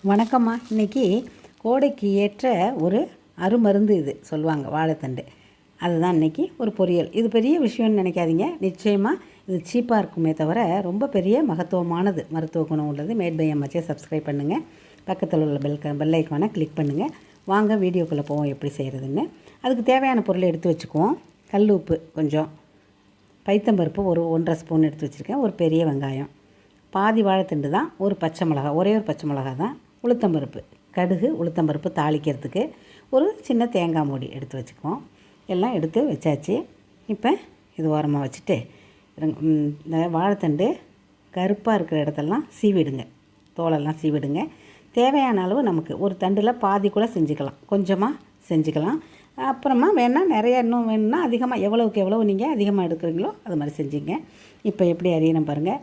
வணக்கம்மா. இன்றைக்கி கோடைக்கு ஏற்ற ஒரு அருமருந்து இது சொல்லுவாங்க, வாழைத்தண்டு. அதுதான் இன்றைக்கி ஒரு பொரியல். இது பெரிய விஷயம்னு நினைக்காதீங்க. நிச்சயமாக இது சீப்பாக இருக்குமே தவிர ரொம்ப பெரிய மகத்துவமானது, மருத்துவ குணம் உள்ளது. மேட் பை அம்மாச்சே சப்ஸ்கிரைப் பண்ணுங்கள். பக்கத்தில் உள்ள பெல் ஐக்கானை கிளிக் பண்ணுங்கள். வாங்க வீடியோக்குள்ளே போவோம் எப்படி செய்கிறதுன்னு. அதுக்கு தேவையான பொருளை எடுத்து வச்சுக்குவோம். கல் உப்பு கொஞ்சம், பைத்தம்பருப்பு ஒரு 1.5 ஸ்பூன் எடுத்து வச்சுருக்கேன், ஒரு பெரிய வெங்காயம், பாதி வாழைத்தண்டு தான், ஒரு பச்சை மிளகா, ஒரே ஒரு பச்சை மிளகா தான், உளுத்தம்பருப்பு, கடுகு, உளுத்தம்பருப்பு தாளிக்கிறதுக்கு, ஒரு சின்ன தேங்காய் மூடி எடுத்து வச்சுக்குவோம். எல்லாம் எடுத்து வச்சாச்சு. இப்போ இது ஓரமாக வச்சுட்டு இந்த வாழைத்தண்டு கருப்பாக இருக்கிற இடத்தெல்லாம் சீவிடுங்க, தோலெல்லாம் சீவிடுங்க. தேவையான அளவு நமக்கு ஒரு தண்டில் பாதி கூட செஞ்சுக்கலாம், கொஞ்சமாக செஞ்சுக்கலாம். அப்புறமா வேணால் நிறையா இன்னும் வேணும்னா அதிகமாக எவ்வளோவுக்கு எவ்வளோ நீங்கள் அதிகமாக எடுக்கிறீங்களோ அது மாதிரி செஞ்சுங்க. இப்போ எப்படி அறியணும் பாருங்கள்.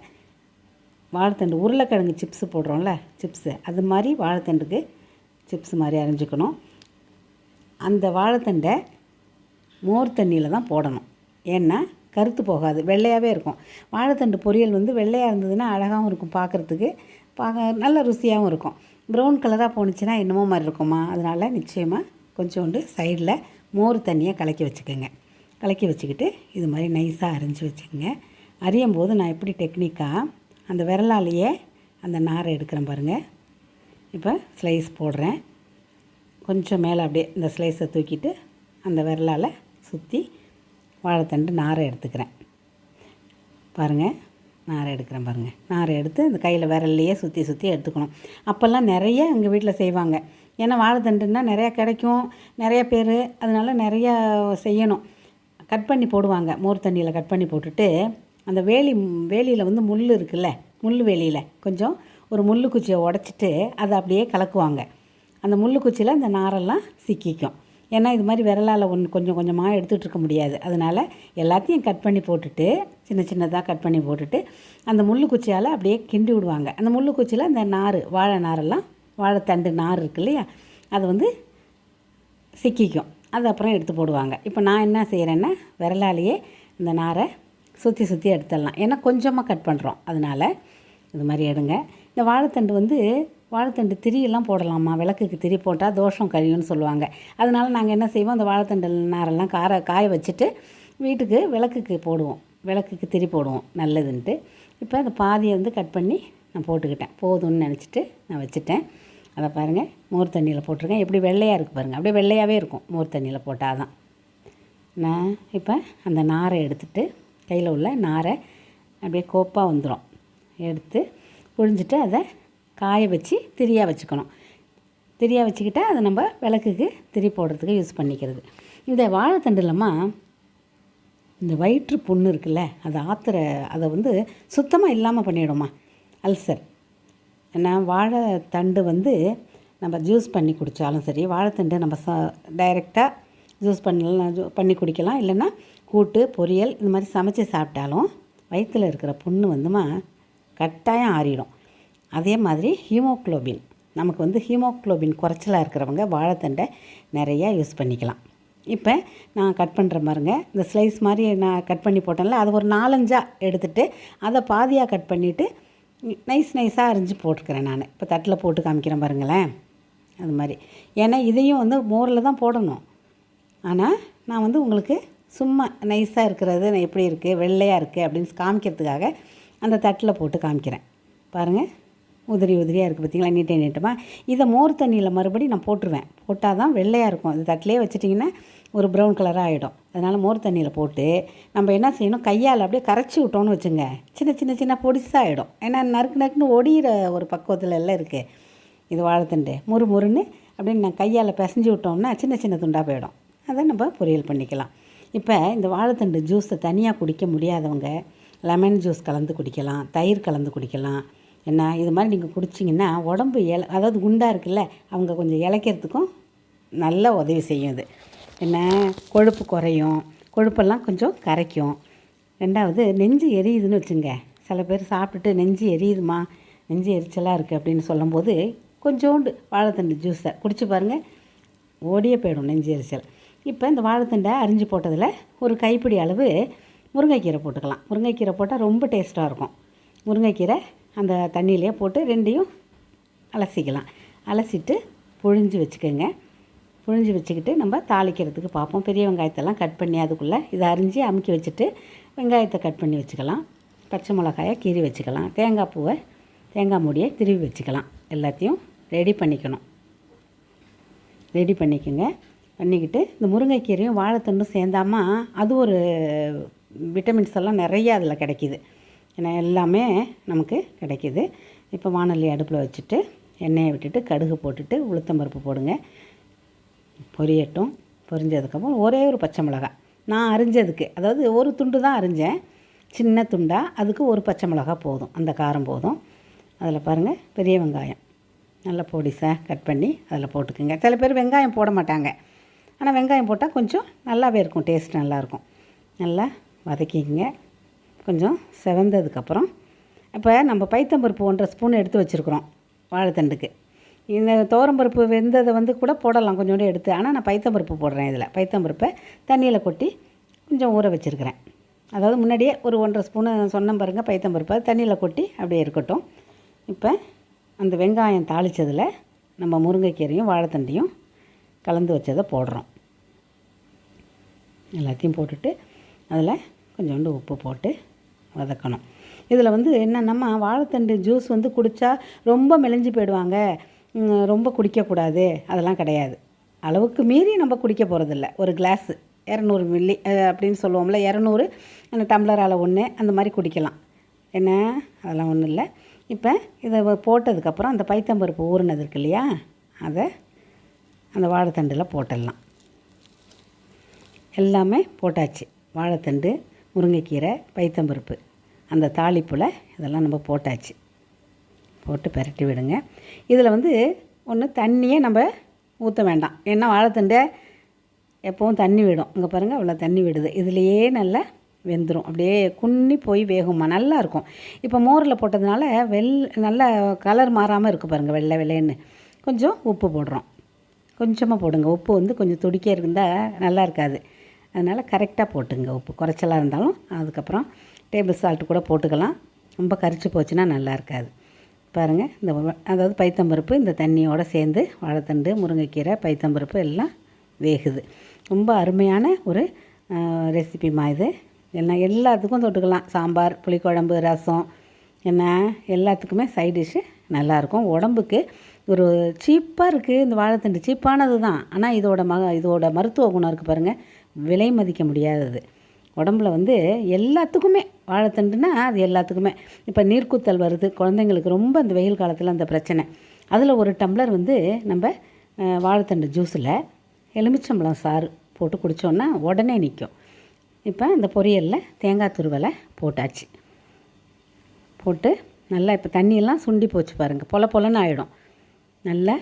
வாழைத்தண்டு உருளைக்கிழங்கு சிப்ஸு போடுறோம்ல, சிப்ஸு அது மாதிரி வாழைத்தண்டுக்கு சிப்ஸ் மாதிரி அரைஞ்சிக்கணும். அந்த வாழைத்தண்டை மோர் தண்ணியில் தான் போடணும். ஏன்னா கருத்து போகாது, வெள்ளையாகவே இருக்கும். வாழைத்தண்டு பொரியல் வெள்ளையாக இருந்ததுன்னா அழகாகவும் இருக்கும், பார்க்குறதுக்கு நல்ல ருசியாகவும் இருக்கும். ப்ரௌன் கலராக போணுச்சுன்னா என்னமோ மாதிரி இருக்குமா. அதனால் நிச்சயமாக கொஞ்சோண்டு சைடில் மோர் தண்ணியை கலக்கி வச்சுக்கோங்க. கலக்கி வச்சுக்கிட்டு இது மாதிரி நைஸாக அரைஞ்சி வச்சுக்கோங்க. அரியும் போது நான் எப்படி டெக்னிக்காக அந்த விரலாலேயே அந்த நாரை எடுக்கிறேன் பாருங்கள். இப்போ ஸ்லைஸ் போடுறேன். கொஞ்சம் மேலே அப்படியே இந்த ஸ்லைஸை தூக்கிட்டு அந்த விரலால் சுற்றி வாழைத்தண்டு நாரை எடுத்துக்கிறேன் பாருங்கள். நாரை எடுக்கிறேன் பாருங்கள். நாரை எடுத்து அந்த கையில் விரல்லையே சுற்றி சுற்றி எடுத்துக்கணும். அப்போல்லாம் நிறைய எங்கள் வீட்டில் செய்வாங்க. ஏன்னா வாழைத்தண்டுன்னா நிறையா கிடைக்கும், நிறைய பேர், அதனால் நிறையா செய்யணும். கட் பண்ணி போடுவாங்க, மோர் தண்ணியில் கட் பண்ணி போட்டுட்டு அந்த வேலியில் முள் இருக்குல்ல, முள் வேலியில் கொஞ்சம் ஒரு முள் குச்சியை உடச்சிட்டு அதை அப்படியே கலக்குவாங்க. அந்த முள் குச்சியில் அந்த நாரெல்லாம் சிக்கிக்கும். ஏன்னா இது மாதிரி விரலால் கொஞ்சம் கொஞ்சமாக எடுத்துகிட்டு இருக்க முடியாது. அதனால் எல்லாத்தையும் கட் பண்ணி போட்டுட்டு, சின்ன சின்னதாக கட் பண்ணி போட்டுட்டு அந்த முள் குச்சியால் அப்படியே கிண்டி விடுவாங்க. அந்த முள் குச்சியில் அந்த நார், வாழை நாரெல்லாம், வாழைத்தண்டு நார் இருக்கு இல்லையா, அது சிக்கிக்கும். அது அப்புறம் எடுத்து போடுவாங்க. இப்போ நான் என்ன செய்கிறேன்னா விரலாலேயே இந்த நாரை சுற்றி சுற்றி எடுத்துடலாம். ஏன்னா கொஞ்சமாக கட் பண்ணுறோம், அதனால் இது மாதிரி எடுங்க. இந்த வாழைத்தண்டு திரியெல்லாம் போடலாமா, விளக்குக்கு திரி போட்டால் தோஷம் கழியும்னு சொல்லுவாங்க. அதனால் நாங்கள் என்ன செய்வோம், அந்த வாழைத்தண்டு நாரெல்லாம் காய வச்சுட்டு வீட்டுக்கு விளக்குக்கு போடுவோம், விளக்குக்கு திரி போடுவோம், நல்லதுன்ட்டு. இப்போ அந்த பாதியை கட் பண்ணி நான் போட்டுக்கிட்டேன், போதும்னு நினச்சிட்டு நான் வச்சுட்டேன். அதை பாருங்கள், மோர் தண்ணியில் போட்டிருக்கேன். எப்படி வெள்ளையாக இருக்குது பாருங்கள், அப்படியே வெள்ளையாகவே இருக்கும் மோர் தண்ணியில் போட்டால் தான். நான் இப்போ அந்த நாரை எடுத்துகிட்டு, கையில் உள்ள நாரை அப்படியே கோப்பாக வந்துடும், எடுத்து புழிஞ்சிட்டு அதை காய வச்சு திரியாக வச்சுக்கணும். திரியாக வச்சுக்கிட்டா அதை நம்ம விளக்குக்கு திரி போடுறதுக்கு யூஸ் பண்ணிக்கிறது. இந்த வாழைத்தண்டுலம்மா இந்த வயிற்று புண்ணு இருக்குல்ல, அதை சுத்தமாக இல்லாமல் பண்ணிவிடுமா, அல்சர். ஏன்னா வாழைத்தண்டு நம்ம ஜூஸ் பண்ணி குடித்தாலும் சரி, வாழைத்தண்டு நம்ம டைரெக்டாக ஜூஸ் பண்ணி குடிக்கலாம். இல்லைன்னா கூட்டு, பொரியல் இது மாதிரி சமைச்சு சாப்பிட்டாலும் வயிற்றில் இருக்கிற புண்ணு கட்டாயம் ஆறிடும். அதே மாதிரி ஹீமோக்ளோபின், நமக்கு ஹீமோக்ளோபின் குறைச்சலாக இருக்கிறவங்க வாழைத்தண்டை நிறையா யூஸ் பண்ணிக்கலாம். இப்போ நான் கட் பண்ணுற பாருங்க, இந்த ஸ்லைஸ் மாதிரி நான் கட் பண்ணி போட்டேன்ல, அது ஒரு 4-5 எடுத்துகிட்டு அதை பாதியாக கட் பண்ணிவிட்டு நைஸாக அரிஞ்சு போட்டுக்கிறேன். நான் இப்போ தட்டில் போட்டு காமிக்கிறேன் பாருங்களேன். அது மாதிரி, ஏன்னா இதையும் மோரில் தான் போடணும். ஆனால் நான் உங்களுக்கு சும்மா நைஸாக இருக்கிறது எப்படி இருக்குது, வெள்ளையாக இருக்குது அப்படின்னு காமிக்கிறதுக்காக அந்த தட்டில் போட்டு காமிக்கிறேன் பாருங்கள். உதிரியாக இருக்குது பார்த்திங்களா, நீட்டமாக. இதை மோர் தண்ணியில் மறுபடியும் நான் போட்டுருவேன். போட்டால் தான் வெள்ளையாக இருக்கும். இது தட்டிலே வச்சிட்டிங்கன்னா ஒரு ப்ரௌன் கலராக ஆகிடும். அதனால் மோர் தண்ணியில் போட்டு நம்ம என்ன செய்யணும், கையால் அப்படியே கரைச்சி விட்டோன்னு வச்சுங்க, சின்ன பொடிசாக ஆகிடும். ஏன்னா நறுக்குன்னு ஒடிகிற ஒரு பக்குவத்தில் எல்லாம் இருக்குது. இது வாழைத்தண்டு முறுன்னு அப்படின்னு நான் கையால் பிசைஞ்சு விட்டோம்னா சின்ன துண்டாக போயிடும். அதை நம்ம பொரியல் பண்ணிக்கலாம். இப்போ இந்த வாழைத்தண்டு ஜூஸை தனியாக குடிக்க முடியாதவங்க லெமன் ஜூஸ் கலந்து குடிக்கலாம், தயிர் கலந்து குடிக்கலாம். என்ன இது மாதிரி நீங்கள் குடிச்சிங்கன்னா உடம்பு அதாவது குண்டாக இருக்குல்ல, அவங்க கொஞ்சம் இளைக்கிறதுக்கும் நல்ல உதவி செய்யும். இது என்ன கொழுப்பு குறையும், கொழுப்பெல்லாம் கொஞ்சம் கரைக்கும். ரெண்டாவது நெஞ்சு எரியுதுன்னு வச்சுங்க, சில பேர் சாப்பிட்டுட்டு நெஞ்சு எரியுதுமா, நெஞ்சு எரிச்சலாக இருக்குது அப்படின்னு சொல்லும்போது கொஞ்சோண்டு வாழைத்தண்டு ஜூஸை குடிச்சு பாருங்கள், ஓடியே போயிடும் நெஞ்சு எரிச்சல். இப்போ இந்த வாழைத்தண்டை அரிஞ்சு போட்டதில் ஒரு கைப்பிடி அளவு முருங்கைக்கீரை போட்டுக்கலாம். முருங்கைக்கீரை போட்டால் ரொம்ப டேஸ்ட்டாக இருக்கும். முருங்கைக்கீரை அந்த தண்ணியிலே போட்டு ரெண்டையும் அலசிக்கலாம். அலசிட்டு புழிஞ்சு வச்சுக்கோங்க. புழிஞ்சு வச்சுக்கிட்டு நம்ம தாளிக்கிறதுக்கு பார்ப்போம். பெரிய வெங்காயத்தெல்லாம் கட் பண்ணி அதுக்குள்ளே இதை அரிஞ்சு அமுக்கி வச்சுட்டு வெங்காயத்தை கட் பண்ணி வச்சுக்கலாம். பச்சை மிளகாயை கீறி வச்சுக்கலாம். தேங்காய் மூடியை திருவி வச்சுக்கலாம். எல்லாத்தையும் ரெடி பண்ணிக்கணும். ரெடி பண்ணிக்கோங்க. பண்ணிக்கிட்டு இந்த முருங்கைக்கீரையும் வாழைத்தண்டும் சேர்ந்தாமல் அது ஒரு விட்டமின்ஸ் எல்லாம் நிறைய அதில் கிடைக்கிது. ஏன்னா எல்லாமே நமக்கு கிடைக்கிது. இப்போ வாணலி அடுப்பில் வச்சுட்டு எண்ணெயை விட்டுட்டு கடுகு போட்டுட்டு உளுத்தம்பருப்பு போடுங்க. பொரியட்டும். பொரிஞ்சதுக்கப்புறம் ஒரே ஒரு பச்சை மிளகாய் நான் அரிஞ்சதுக்கு, அதாவது ஒரு துண்டு தான் அரிஞ்சேன், சின்ன துண்டாக, அதுக்கு ஒரு பச்சை மிளகாய் போதும், அந்த காரம் போதும். அதில் பாருங்கள் பெரிய வெங்காயம் நல்லா பொடிசாக கட் பண்ணி அதில் போட்டுக்குங்க. சில பேர் வெங்காயம் போட மாட்டாங்க, ஆனால் வெங்காயம் போட்டால் கொஞ்சம் நல்லாவே இருக்கும், டேஸ்ட் நல்லாயிருக்கும். நல்லா வதக்கிங்க. கொஞ்சம் செவந்ததுக்கப்புறம் இப்போ நம்ம பைத்தம்பருப்பு 1.5 ஸ்பூன் எடுத்து வச்சுருக்குறோம் வாழைத்தண்டுக்கு. இந்த துவரம்பருப்பு வெந்ததை கூட போடலாம் கொஞ்சோண்டு எடுத்து, ஆனால் நான் பைத்தம்பருப்பு போடுறேன். இதில் பைத்தம்பருப்பை தண்ணியில் கொட்டி கொஞ்சம் ஊற வச்சுருக்கிறேன். அதாவது முன்னாடியே ஒரு 1.5 ஸ்பூனு சொன்ன பாருங்கள் பைத்தம்பருப்பை தண்ணியில் கொட்டி அப்படியே இருக்கட்டும். இப்போ அந்த வெங்காயம் தாளித்ததில் நம்ம முருங்கைக்கீரையும் வாழைத்தண்டையும் கலந்து வச்சதை போடுறோம். எல்லாத்தையும் போட்டுட்டு அதில் கொஞ்சோண்டு உப்பு போட்டு வதக்கணும். இதில் என்னென்னம்மா வாழைத்தண்டு ஜூஸ் குடித்தா ரொம்ப மெலிஞ்சு போயிடுவாங்க, ரொம்ப குடிக்கக்கூடாது, அதெல்லாம் கிடையாது. அளவுக்கு மீறி நம்ம குடிக்க போகிறதில்ல. ஒரு கிளாஸு 200 மில்லி அப்படின்னு சொல்லுவோம்ல, 200 அந்த டம்ளர் அளவு 1 அந்த மாதிரி குடிக்கலாம். என்ன அதெல்லாம் ஒன்றும் இல்லை. இப்போ இதை போட்டதுக்கப்புறம் அந்த பைத்தம்பருப்பு ஊறினது இருக்கு இல்லையா, அதை அந்த வாழைத்தண்டில் போட்டுடலாம். எல்லாமே போட்டாச்சு. வாழைத்தண்டு, முருங்கைக்கீரை, பைத்தம்பருப்பு, அந்த தாளிப்பில் இதெல்லாம் நம்ம போட்டாச்சு. போட்டு பெரட்டி விடுங்க. இதில் ஒன்று தண்ணியே நம்ம ஊற்ற வேண்டாம், ஏன்னா வாழைத்தண்டை எப்போவும் தண்ணி விடும். இங்கே பாருங்கள் அவ்வளோ தண்ணி விடுது. இதுலேயே நல்லா வெந்துடும், அப்படியே குன்னி போய் வேகுமா, நல்லாயிருக்கும். இப்போ மோரில் போட்டதுனால நல்லா கலர் மாறாமல் இருக்குது பாருங்கள், வெள்ளை வெள்ளைன்னு. கொஞ்சம் உப்பு போடுறோம், கொஞ்சமாக போடுங்க. உப்பு கொஞ்சம் துடிக்க இருந்தால் நல்லா இருக்காது, அதனால் கரெக்டாக போட்டுங்க. உப்பு குறைச்சலாக இருந்தாலும் அதுக்கப்புறம் டேபிள் சால்ட்டு கூட போட்டுக்கலாம். ரொம்ப கரிச்சு போச்சுன்னா நல்லா இருக்காது. பாருங்கள், இந்த அதாவது பைத்தம்பருப்பு இந்த தண்ணியோடு சேர்ந்து வாழைத்தண்டு, முருங்கைக்கீரை, பைத்தம்பருப்பு எல்லாம் வேகுது. ரொம்ப அருமையான ஒரு ரெசிபிமா இது. எல்லாத்துக்கும் தொட்டுக்கலாம். சாம்பார், புளிக்குழம்பு, ரசம், எல்லாத்துக்குமே சைட் டிஷ்ஷு நல்லாயிருக்கும். உடம்புக்கு ஒரு சீப்பாக இருக்குது இந்த வாழைத்தண்டு, சீப்பானது தான். ஆனால் இதோட மருத்துவ குணம் இருக்குது பாருங்கள், விலை மதிக்க முடியாதது. உடம்புல எல்லாத்துக்குமே வாழைத்தண்டுனா அது எல்லாத்துக்குமே. இப்போ நீர்க்குத்தல் வருது குழந்தைங்களுக்கு, ரொம்ப இந்த வெயில் காலத்தில் அந்த பிரச்சனை. அதில் ஒரு டம்ளர் நம்ம வாழைத்தண்டு ஜூஸில் எலுமிச்சம்பழம் சாறு போட்டு குடித்தோன்னா உடனே நிற்கும். இப்போ இந்த பொரியலில் தேங்காய் துருவலை போட்டாச்சு. போட்டு நல்லா இப்போ தண்ணியெல்லாம் சுண்டி போச்சு பாருங்கள், பொல பொலன்னு ஆகிடும். நல்லா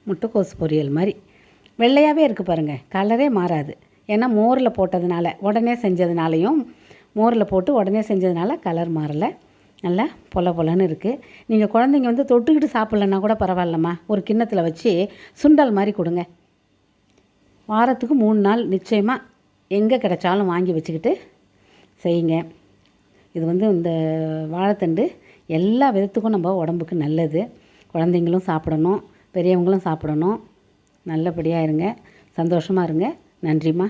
முட்டைக்கோசு பொரியல் மாதிரி வெள்ளையாகவே இருக்குது பாருங்கள், கலரே மாறாது. ஏன்னா மோரில் போட்டதுனால, உடனே செஞ்சதுனாலையும் மோரில் போட்டு உடனே செஞ்சதுனால கலர் மாறலை, நல்லா பொல பொலன்னு இருக்குது. நீங்கள் குழந்தைங்க தொட்டுக்கிட்டு சாப்பிட்லன்னா கூட பரவாயில்லம்மா, ஒரு கிண்ணத்தில் வச்சு சுண்டல் மாதிரி கொடுங்க. வாரத்துக்கு 3 நாள் நிச்சயமாக எங்கே கிடைச்சாலும் வாங்கி வச்சுக்கிட்டு செய்யுங்க. இது இந்த வாழைத்தண்டு எல்லா விதத்துக்கும் நம்ம உடம்புக்கு நல்லது. குழந்தைங்களும் சாப்பிடணும், பெரியவங்களும் சாப்பிடணும். நல்லபடியாக இருங்க, சந்தோஷமாக இருங்க. நன்றிம்மா.